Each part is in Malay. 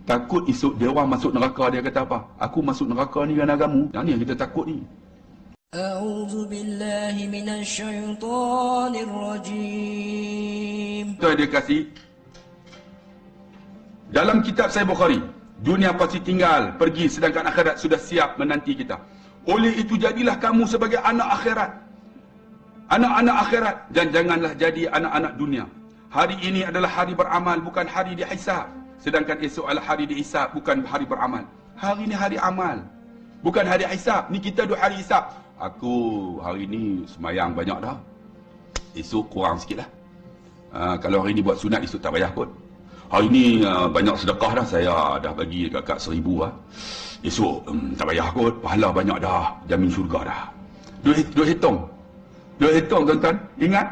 Takut esok dia orang masuk neraka, dia kata apa? Aku masuk neraka ni kerana agama. Yang ni yang kita takut ni. A'udzu billahi minasyaitonir rajim. Itu dia kasih. Dalam kitab Sahih Bukhari, dunia pasti tinggal, pergi, sedangkan akhirat sudah siap menanti kita. Oleh itu jadilah kamu sebagai anak akhirat. Anak-anak akhirat, dan janganlah jadi anak-anak dunia. Hari ini adalah hari beramal, bukan hari dihisab. Sedangkan esok adalah hari dihisab, bukan hari beramal. Hari ini hari amal, bukan hari hisab. Ni kita duduk hari hisab. Aku hari ni semayang banyak dah, esok kurang sikit lah. Kalau hari ni buat sunat, esok tak payah kot. Hari ni banyak sedekah dah, saya dah bagi kakak 1,000 lah. Esok tak payah kot, pahala banyak dah, jamin syurga dah. Duk hitung. Duk hitung tuan-tuan. Ingat,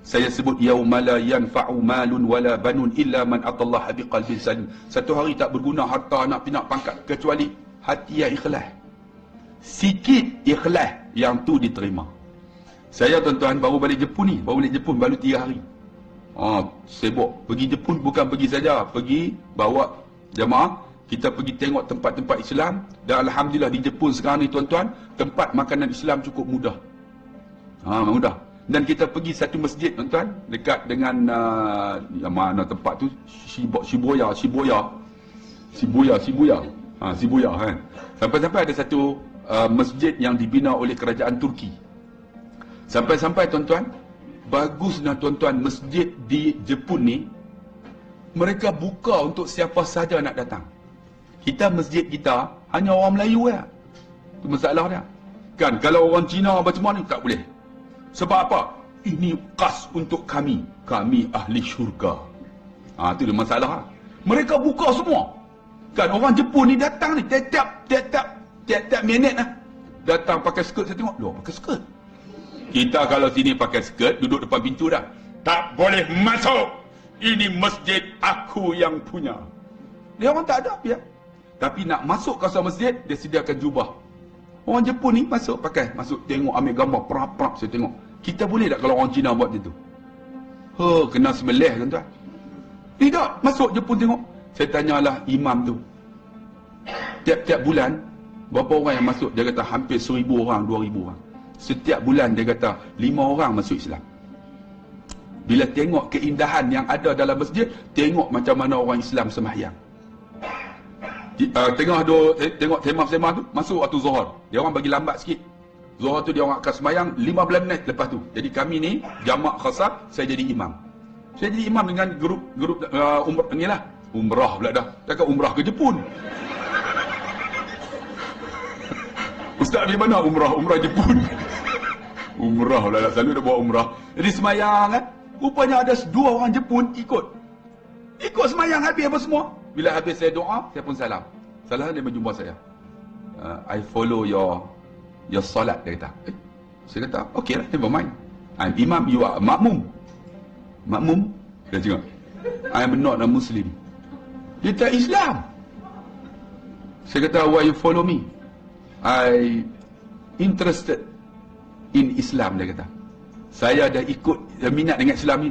saya sebut yauma la yanfa'u malun wala banun illa man atallaha biqalbin salim. Satu hari tak berguna harta, anak pinak, pangkat, kecuali hati yang ikhlas. Sikit ikhlas yang tu diterima. Saya tuan-tuan baru balik Jepun ni, baru 3 hari. Sibuk. Pergi Jepun bukan pergi saja, pergi bawa jemaah, kita pergi tengok tempat-tempat Islam. Dan alhamdulillah di Jepun sekarang ni tuan-tuan, tempat makanan Islam cukup mudah. Mudah. Dan kita pergi satu masjid tuan-tuan, dekat dengan yang mana tempat tu, Shibuya kan. Sampai-sampai ada satu masjid yang dibina oleh kerajaan Turki. Sampai-sampai tuan-tuan, bagusnya tuan-tuan, masjid di Jepun ni mereka buka untuk siapa saja nak datang. Kita masjid kita hanya orang Melayu ya. Itu masalah dia. Kan kalau orang Cina macam mana tak boleh. Sebab apa? Ini khas untuk kami. Kami ahli syurga. Itu dia masalah. Mereka buka semua. Kan orang Jepun ni datang ni tiap minit lah. Datang pakai skirt, saya tengok, loh pakai skirt. Kita kalau sini pakai skirt, duduk depan pintu dah. Tak boleh masuk. Ini masjid aku yang punya. Dia orang tak ada ya. Tapi nak masuk kawasan masjid, dia sediakan jubah. Orang Jepun ni masuk tengok, ambil gambar, perap-perap, saya tengok. Kita boleh tak kalau orang Cina buat macam tu? Kena sembelih tuan-tuan. Tidak, masuk Jepun tengok. Saya tanyalah imam tu. Tiap-tiap bulan, berapa orang yang masuk? Dia kata hampir 1,000 orang, 2,000 orang. Setiap bulan dia kata 5 orang masuk Islam. Bila tengok keindahan yang ada dalam masjid, tengok macam mana orang Islam sembahyang. Tengok semah-semah tu, masuk waktu Zuhur. Dia orang bagi lambat sikit. Zuhur tu dia orang akan sembahyang 15 minit lepas tu. Jadi kami ni jamak khasab, saya jadi imam. Saya jadi imam dengan grup umrah pula dah. Takkan umrah ke Jepun. Ustaz di mana umrah? Umrah Jepun. Umrah lah, selalu dia buat umrah. Jadi semayang kan, rupanya ada 2 orang Jepun ikut semayang habis apa semua. Bila habis saya doa, saya pun salam. Dia berjumpa saya. I follow your solat, dia kata. Saya kata, okay lah, never mind. I'm imam, you are makmum. Makmum? Dia cakap, I am not a Muslim. Dia tak Islam. Saya kata, why you follow me? I interested in Islam, dia kata. Saya dah ikut, minat dengan Islam ni.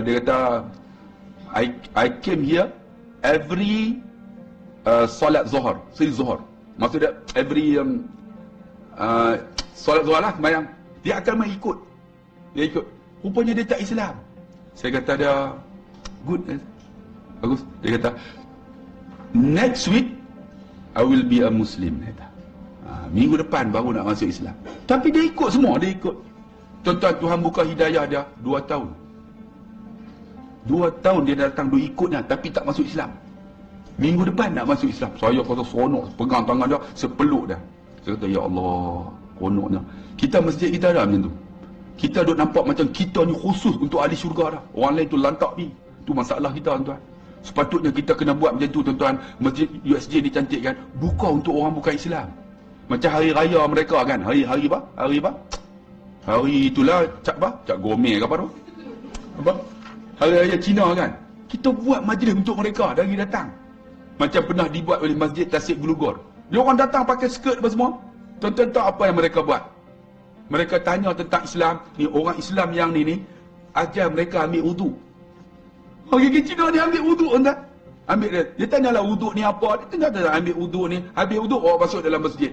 Dia kata, I came here every solat Zuhur, maksudnya every solat Zuhur lah, sembahyang. Dia akan mengikut. Dia ikut. Rupanya dia tak Islam. Saya kata dia, good, bagus. Dia kata, next week I will be a Muslim. Minggu depan baru nak masuk Islam. Tapi dia ikut semua, dia ikut. Tuan-tuan, Tuhan buka hidayah dia 2 tahun. 2 tahun dia datang, dia ikutnya, tapi tak masuk Islam. Minggu depan nak masuk Islam. Saya kata seronok, pegang tangan dia, sepeluk dah. Saya kata, ya Allah, seronoknya. Kita masjid kita ada macam tu. Kita duk nampak macam kita ni khusus untuk ahli syurga dah. Orang lain tu lantak ni. Tu masalah kita tuan-tuan. Sepatutnya kita kena buat macam tu tuan-tuan. Masjid USJ ni cantik kan, buka untuk orang bukan Islam. Macam hari raya mereka kan, hari apa? Hari itulah Cak Gomeh ke apa tu? Hari raya Cina kan. Kita buat majlis untuk mereka dari datang. Macam pernah dibuat oleh Masjid Tasik Gelugor. Dia orang datang pakai skirt apa semua. Tuan-tuan tahu apa yang mereka buat? Mereka tanya tentang Islam. Ni orang Islam yang ni ajar mereka ambil wudu. Orang Cina ni ambil wudu tuan-tuan. Ambil dia. Dia tanyalah wuduk ni apa. Dia tanya ambil wuduk ni. Habis wuduk, orang masuk dalam masjid.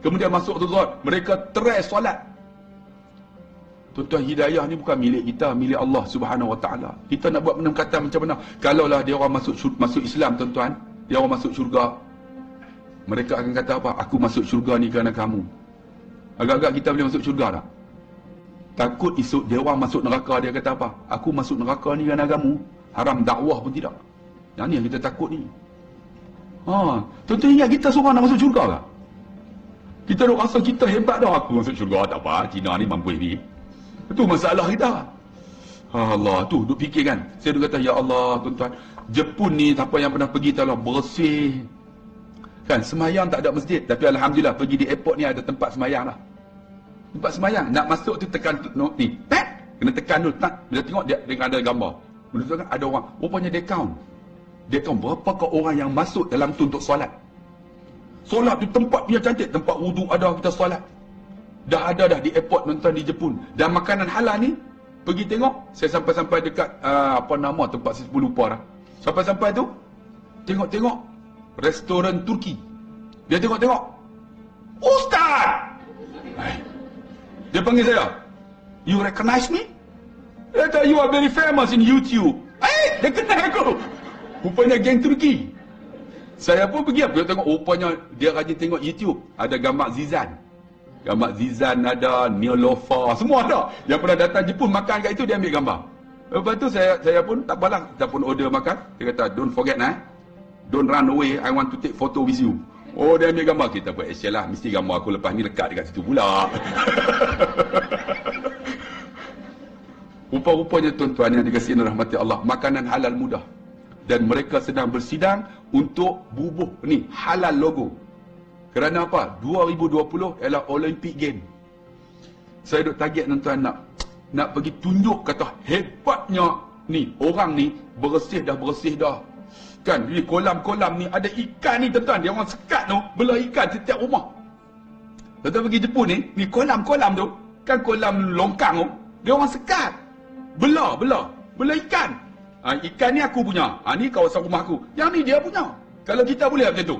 Kemudian masuk tu zuhur. Mereka terai solat. Tuan-tuan, hidayah ni bukan milik kita, milik Allah Subhanahu Wa Taala. Kita nak buat kata macam mana? Kalaulah dia orang masuk Islam, tuan-tuan, dia orang masuk syurga, mereka akan kata apa? Aku masuk syurga ni kerana kamu. Agak-agak kita boleh masuk syurga tak? Takut esok dia orang masuk neraka, dia kata apa? Aku masuk neraka ni kerana kamu. Haram dakwah pun tidak. Yang ni yang kita takut ni. Tuan-tuan ingat kita seorang nak masuk syurga tak? Kita duk rasa kita hebat dah. Aku masuk syurga tak apa, Cina ni mampu ni. Itu masalah kita. Allah, tu duk fikir kan. Saya duk kata, ya Allah, tuan-tuan, Jepun ni siapa yang pernah pergi tahu bersih. Kan semayang tak ada masjid, tapi alhamdulillah pergi di airport ni ada tempat semayang lah. Tempat semayang, nak masuk tu tekan ni. Kena tekan dulu. Bila tengok dia dengan ada gambar. Bila tengok ada orang, rupanya dia count. Dia count berapakah orang yang masuk dalam tu untuk solat. Solat tu tempat dia cantik, tempat wuduk ada, kita solat. Dah ada dah di airport nonton di Jepun. Dan makanan halal ni, pergi tengok, saya sampai-sampai dekat, apa nama tempat saya lupa dah. Sampai-sampai tu, tengok-tengok, restoran Turki. Dia tengok-tengok, Ustaz! Dia panggil saya, you recognize me? Dia kata, you are very famous in YouTube. Dia kenal aku. Rupanya geng Turki. Saya pun pergi, dia tengok, rupanya dia rajin tengok YouTube. Ada gambar Zizan. Gambar Zizan ada, Neolofa, semua ada. Yang pernah datang Jepun makan kat itu, dia ambil gambar. Lepas tu saya pun tak apalah, kita pun order makan. Dia kata, don't forget don't run away, I want to take photo with you. Oh, dia ambil gambar. Kita pun actually lah, mesti gambar aku lepas ni lekat dekat situ pula. Rupa-rupanya tuan-tuan yang dikasihi rahmati Allah, makanan halal mudah. Dan mereka sedang bersidang untuk bubuh ni halal logo. Kerana apa? 2020 ialah Olympic Game. Saya duk target tuan-tuan nak pergi tunjuk kata hebatnya ni orang ni bersih dah. Kan di kolam-kolam ni ada ikan ni tuan-tuan, dia orang sekat tu belah ikan setiap rumah. Tuan-tuan pergi Jepun ni kolam-kolam tu, kan kolam longkang tu, dia orang sekat. Belah ikan. Ikan ni aku punya. Ni kawasan rumah aku. Yang ni dia punya. Kalau kita boleh macam tu.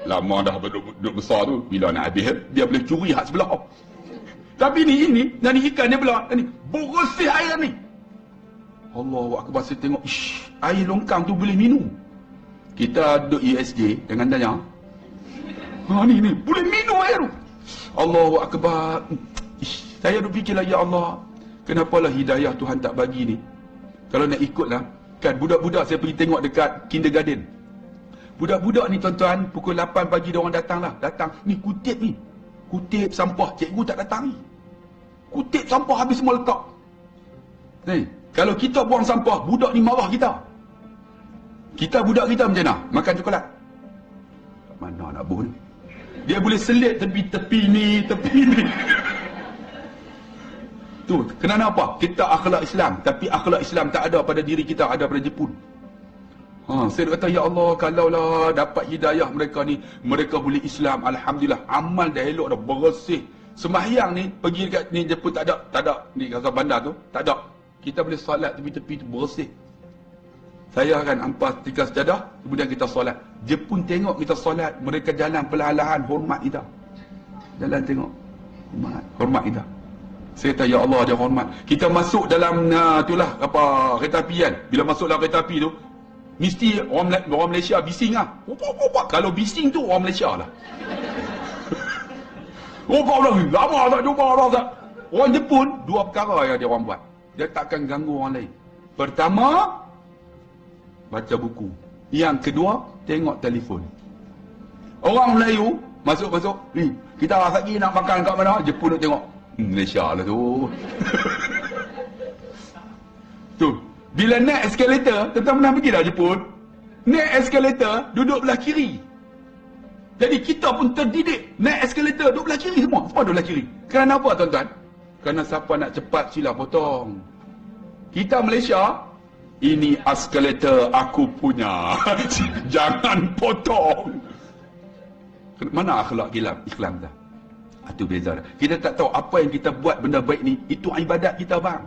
Lama dah duduk besar tu, bila nak habis dia boleh curi hak sebelah. Tapi ni ikan dia belah, ni bersih air ni. Allahu akbar, saya tengok, air longkang tu boleh minum. Kita duduk USJ dengan tanya, ni boleh minum air tu. Allahu akbar. Saya duk fikirlah, ya Allah, kenapalah hidayah Tuhan tak bagi ni. Kalau nak ikutlah, kan budak-budak saya pergi tengok dekat kindergarten. Budak-budak ni tuan-tuan, pukul 8 pagi dia orang datang. Ni kutip sampah, cikgu tak datang ni. Kutip sampah habis semua letak. Ni, kalau kita buang sampah, budak ni marah kita. Budak kita macam mana? Makan coklat. Mana nak buang? Dia boleh selit tepi ni. Tu, kenapa apa? Kita akhlak Islam, tapi akhlak Islam tak ada pada diri kita, ada pada Jepun. Saya kata, ya Allah, kalaulah dapat hidayah mereka ni, mereka boleh Islam, alhamdulillah, amal dah elok dah, bersih. Sembahyang ni, pergi dekat ni Jepun tak ada, di kawasan bandar tu, tak ada. Kita boleh solat tepi-tepi tu, bersih. Saya akan ampas tiga sejadah, kemudian kita solat. Jepun tengok kita solat, mereka jalan perlahan-lahan, hormat kita. Jalan tengok, hormat kita. Saya kata, ya Allah, dia hormat. Kita masuk dalam, itulah, kereta api kan. Bila masuk dalam kereta api tu, mesti orang Malaysia bising lah. Kalau bising tu orang Malaysia lah. Lama tak jumpa orang tak. Orang Jepun, dua perkara yang dia orang buat. Dia takkan ganggu orang lain. Pertama, baca buku. Yang kedua, tengok telefon. Orang Melayu, masuk. Ni, kita lagi nak makan kat mana? Jepun nak tengok. Malaysia lah tu. Tu. Bila naik eskalator, tuan-tuan pernah pergi dah Jepun? Naik eskalator, duduk belah kiri. Jadi kita pun terdidik. Naik eskalator, duduk belah kiri semua. Semua duduk belah kiri. Kerana apa tuan-tuan? Kerana siapa nak cepat sila potong. Kita Malaysia, ini eskalator aku punya. Jangan potong. Mana akhlak Islam dah? Itu beza dah. Kita tak tahu apa yang kita buat benda baik ni, itu ibadat kita bang.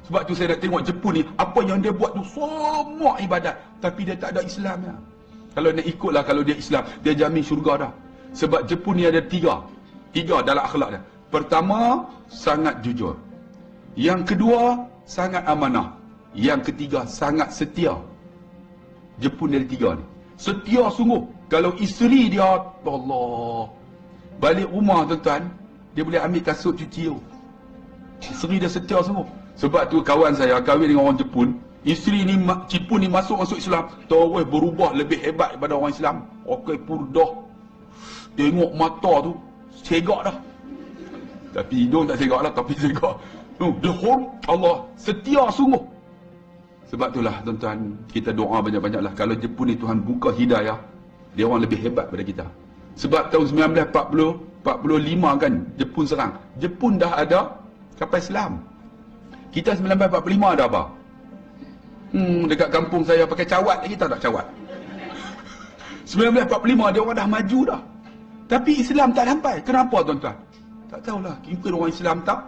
Sebab tu saya nak tengok Jepun ni, apa yang dia buat tu semua ibadat, tapi dia tak ada Islamnya. Kalau nak ikutlah, kalau dia Islam, dia jamin syurga dah. Sebab Jepun ni ada tiga dalam akhlak dia. Pertama, sangat jujur. Yang kedua, sangat amanah. Yang ketiga, sangat setia. Jepun dia ada tiga ni. Setia sungguh. Kalau isteri dia, Allah, balik rumah tuan-tuan, dia boleh ambil kasut cuci tu. Isteri dia setia sungguh. Sebab tu kawan saya kahwin dengan orang Jepun, isteri ni, Jepun ni masuk Islam, terus berubah lebih hebat daripada orang Islam. Okey purdah. Tengok mata tu, segak dah. Tapi hidung tak segak lah, tapi segak. Dia Allah, setia sungguh. Sebab itulah tuan-tuan, kita doa banyak-banyaklah. Kalau Jepun ni Tuhan buka hidayah, dia orang lebih hebat daripada kita. Sebab tahun 1945 kan, Jepun serang. Jepun dah ada kapal Islam. Kita 1945 ada apa? Dekat kampung saya pakai cawat lagi, kita tak cawat. 1945 dia orang dah maju dah. Tapi Islam tak sampai. Kenapa tuan-tuan? Tak tahulah. Mungkin orang Islam tak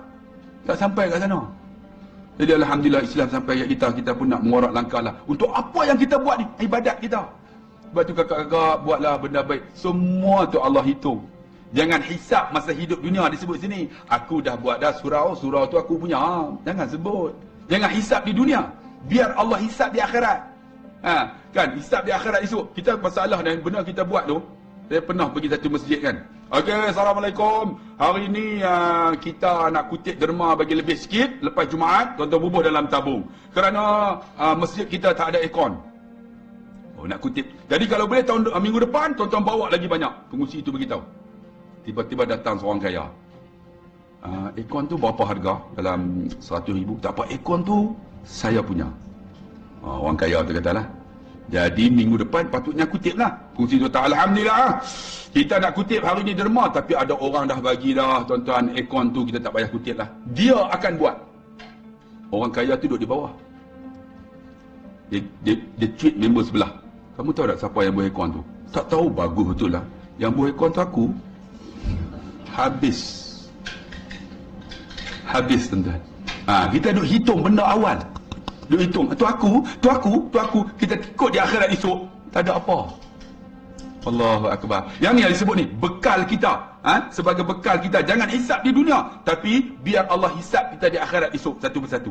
sampai kat sana. Jadi alhamdulillah Islam sampai kat kita. Kita pun nak mengorak langkah lah. Untuk apa yang kita buat ni? Ibadat kita. Sebab tu kakak-kakak buatlah benda baik. Semua tu Allah hitung. Jangan hisap masa hidup dunia disebut sini. Aku dah buat dah surau tu aku punya. Jangan sebut. Jangan hisap di dunia. Biar Allah hisap di akhirat. Kan? Hisap di akhirat esok. Kita masalah dan benda kita buat tu. Saya pernah pergi satu masjid kan. Okey, Assalamualaikum. Hari ni kita nak kutip derma bagi lebih sikit. Lepas Jumaat, tuan-tuan bubuh dalam tabung. Kerana masjid kita tak ada aircon. Nak kutip. Jadi kalau boleh minggu depan, tuan-tuan bawa lagi banyak. Pengusi itu beritahu. Tiba-tiba datang seorang kaya. Aircon tu berapa harga? Dalam 100,000. Tak apa, aircon tu saya punya. Orang kaya tu katalah. Jadi minggu depan patutnya kutip lah. Pengusi tu kata, alhamdulillah, kita nak kutip hari ni derma, tapi ada orang dah bagi dah tuan-tuan, aircon tu kita tak payah kutip lah. Dia akan buat. Orang kaya tu duduk di bawah. Dia tweet member sebelah. Kamu tahu tak siapa yang buat aircon tu? Tak tahu, bagus betul lah. Yang buat aircon tu aku. Habis tuan-tuan. Kita duk hitung benda awal. Duk hitung. Tu aku. Kita ikut di akhirat esok. Tak ada apa. Allahu Akbar. Yang ni yang disebut ni, bekal kita. Sebagai bekal kita. Jangan hisap di dunia. Tapi biar Allah hisap kita di akhirat esok satu persatu.